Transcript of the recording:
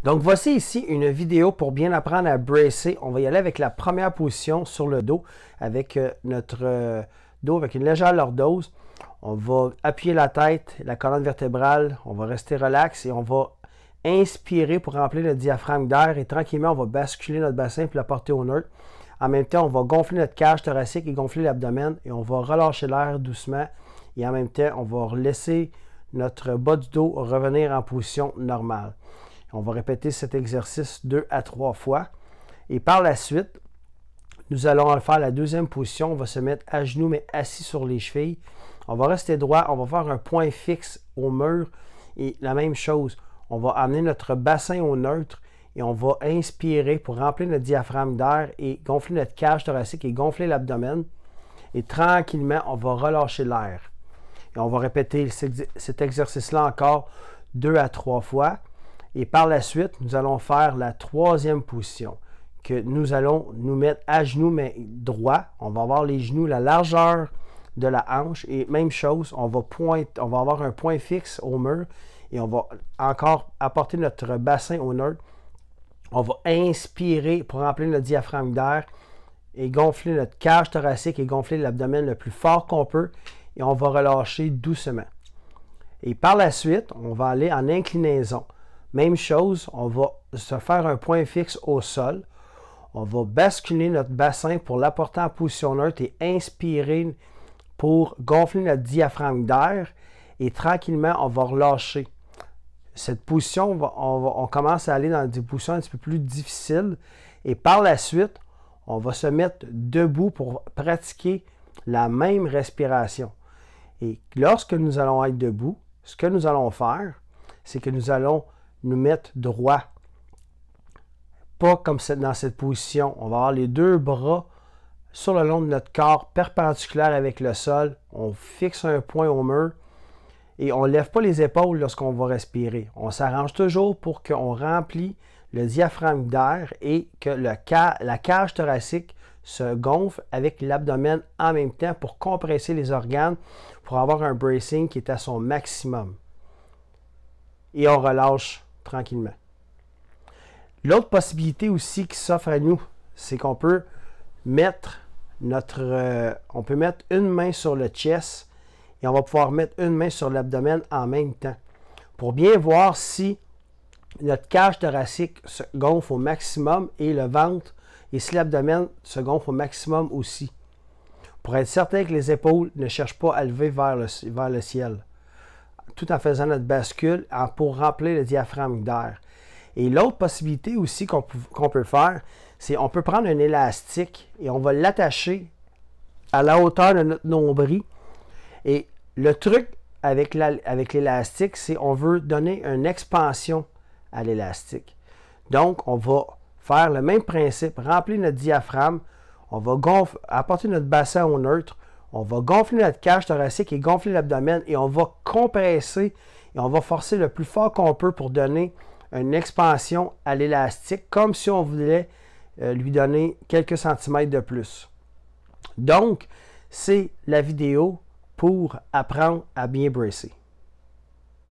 Donc voici ici une vidéo pour bien apprendre à bracer. On va y aller avec la première position sur le dos avec notre dos avec une légère lordose. On va appuyer la tête, la colonne vertébrale, on va rester relax et on va inspirer pour remplir le diaphragme d'air et tranquillement on va basculer notre bassin pour la porter au neutre. En même temps, on va gonfler notre cage thoracique et gonfler l'abdomen et on va relâcher l'air doucement et en même temps, on va laisser notre bas du dos revenir en position normale. On va répéter cet exercice 2 à 3 fois. Et par la suite, nous allons faire la deuxième position. On va se mettre à genoux, mais assis sur les chevilles. On va rester droit. On va faire un point fixe au mur. Et la même chose, on va amener notre bassin au neutre et on va inspirer pour remplir notre diaphragme d'air et gonfler notre cage thoracique et gonfler l'abdomen. Et tranquillement, on va relâcher l'air. Et on va répéter cet exercice-là encore 2 à 3 fois. Et par la suite, nous allons faire la troisième position, que nous allons nous mettre à genoux, mais droit. On va avoir les genoux, la largeur de la hanche. Et même chose, on va avoir un point fixe au mur et on va encore apporter notre bassin au neutre. On va inspirer pour remplir le diaphragme d'air et gonfler notre cage thoracique et gonfler l'abdomen le plus fort qu'on peut. Et on va relâcher doucement. Et par la suite, on va aller en inclinaison. Même chose, on va se faire un point fixe au sol. On va basculer notre bassin pour l'apporter en position neutre et inspirer pour gonfler notre diaphragme d'air. Et tranquillement, on va relâcher. Cette position, on commence à aller dans des positions un petit peu plus difficiles. Et par la suite, on va se mettre debout pour pratiquer la même respiration. Et lorsque nous allons être debout, ce que nous allons faire, c'est que nous allons nous mettre droit. Pas comme dans cette position. On va avoir les deux bras sur le long de notre corps, perpendiculaires avec le sol. On fixe un point au mur et on ne lève pas les épaules lorsqu'on va respirer. On s'arrange toujours pour qu'on remplisse le diaphragme d'air et que la cage thoracique se gonfle avec l'abdomen en même temps pour compresser les organes, pour avoir un bracing qui est à son maximum. Et on relâche tranquillement. L'autre possibilité aussi qui s'offre à nous, c'est qu'on peut mettre une main sur le chest et on va pouvoir mettre une main sur l'abdomen en même temps pour bien voir si notre cage thoracique se gonfle au maximum et le ventre et si l'abdomen se gonfle au maximum aussi. Pour être certain que les épaules ne cherchent pas à lever vers le ciel, tout en faisant notre bascule pour remplir le diaphragme d'air. Et l'autre possibilité aussi qu'on peut faire, c'est on peut prendre un élastique et on va l'attacher à la hauteur de notre nombril. Et le truc avec l'élastique, c'est qu'on veut donner une expansion à l'élastique. Donc, on va faire le même principe, remplir notre diaphragme, on va apporter notre bassin au neutre, on va gonfler notre cage thoracique et gonfler l'abdomen et on va compresser et on va forcer le plus fort qu'on peut pour donner une expansion à l'élastique, comme si on voulait lui donner quelques centimètres de plus. Donc, c'est la vidéo pour apprendre à bien bracer.